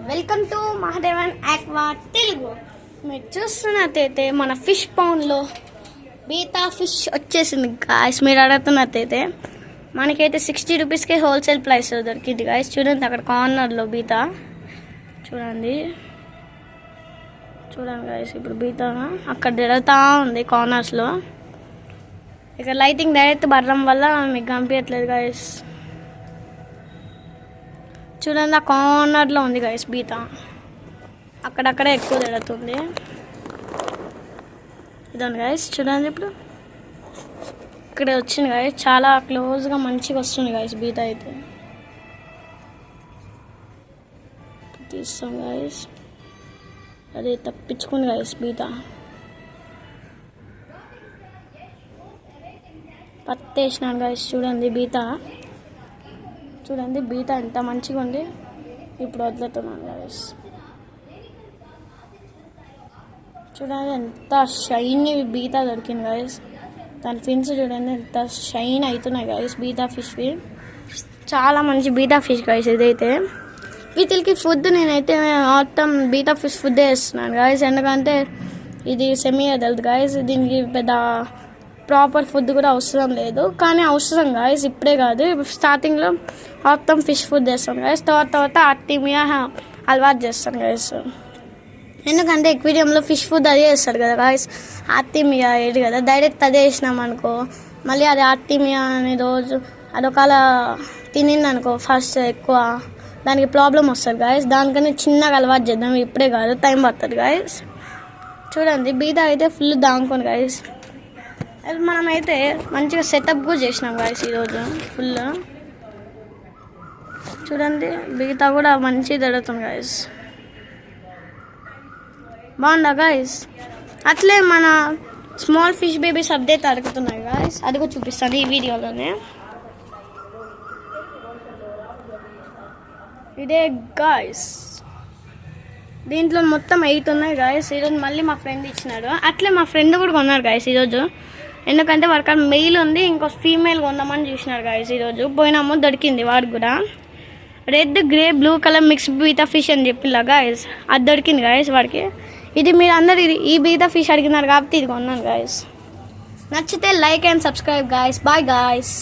Welcome to Mahadevan aqua Telugu. మీరు చూస్తున్నట్టయితే మన ఫిష్ పౌండ్లో బీటా ఫిష్ వచ్చేసింది గాయస్. మీరు అడుగుతున్నట్టయితే మనకైతే 60 రూపీస్కే హోల్సేల్ ప్రైస్ దొరికింది గాయస్. చూడండి అక్కడ కార్నర్లో బీటా చూడండి గాయస్. ఇప్పుడు బీటా అక్కడ జరుగుతూ ఉంది కార్నర్స్లో. ఇక లైటింగ్ డైరెక్ట్ పడడం వల్ల మీకు కనిపించట్లేదు గాయస్. చూడండి ఆ కార్నర్లో ఉంది గాయస్ బీటా. అక్కడక్కడే ఎక్కువ జరుగుతుంది. ఇదండి గాయస్ చూడండి. ఇప్పుడు ఇక్కడ వచ్చింది గాయస్, చాలా క్లోజ్గా మంచిగా వస్తుంది గాయస్ బీటా. అయితే తీస్తాం గాయస్. అది తప్పించుకుంది గాయస్ బీటా. పట్టేసినాను గాయస్. చూడండి బీటా ఎంత మంచిగా ఉంది. ఇప్పుడు వదులుతున్నాను గాయస్. చూడండి ఎంత షైనీ బీటా దొరికింది గాయస్. దాని ఫిన్స్ చూడండి ఎంత షైన్ అవుతున్నాయి గాయస్. బీటా ఫిష్ చాలా మంచి బీటా ఫిష్ గాయస్. ఇదైతే వీటికి ఫుడ్ నేనైతే మొత్తం బీటా ఫిష్ ఫుడ్ వేస్తున్నాను గాయస్. ఎందుకంటే ఇది సెమీ అడల్ట్ గాయస్. దీనికి పెద్ద ప్రాపర్ ఫుడ్ కూడా అవసరం లేదు, కానీ అవసరం గాయస్. ఇప్పుడే కాదు, స్టార్టింగ్లో మొత్తం ఫిష్ ఫుడ్ చేస్తాను గాయస్. తర్వాత ఆర్టిమియా అలవాటు చేస్తాను గాయస్. ఎందుకంటే ఎక్వేరియంలో ఫిష్ ఫుడ్ అదే వేస్తారు కదా గాయస్. ఆర్టిమియా ఏది కదా, డైరెక్ట్ అదే వేసినాం అనుకో, మళ్ళీ అది ఆర్టిమియా అనే రోజు అదొకలా తినిందనుకో ఫస్ట్ ఎక్కువ, దానికి ప్రాబ్లం వస్తుంది గాయస్. దానికన్నా చిన్నగా అలవాటు చేద్దాం. ఇప్పుడే కాదు, టైం పడుతుంది గాయస్. చూడండి బీటా అయితే ఫుల్ దాంకొని గాయస్. మనమైతే మంచిగా సెటప్ కూడా చేసినాం గాయస్ ఈరోజు ఫుల్. చూడండి బీటా కూడా మంచిగా జరుగుతుంది గాయస్. బాగుందా గాయస్? అట్లే మన స్మాల్ ఫిష్ బేబీస్ అప్డేట్ అడుగుతున్నాయి గాయస్. అది కూడా చూపిస్తాను ఈ వీడియోలోనే. ఇదే గాయస్, దీంట్లో మొత్తం 8 ఉన్నాయి గాయస్. ఈరోజు మళ్ళీ మా ఫ్రెండ్ ఇచ్చినాడు. అట్లే మా ఫ్రెండ్ కూడా కొన్నారు గాయస్ ఈరోజు. ఎందుకంటే వాడికి మెయిల్ ఉంది, ఇంకో ఫీమేల్ కొందామని చూసినారు గాయస్. ఈరోజు పోయినాము, దొరికింది వాడికి కూడా. Red grey blue colour mix beta fish అని చెప్పిలా గాయస్, అది దొరికింది గాయస్ వాడికి. ఇది మీరు అందరు ఈ బీటా ఫిష్ అడిగినారు కాబట్టి ఇది కొన్నాను గాయస్. నచ్చితే like and subscribe guys. Bye guys.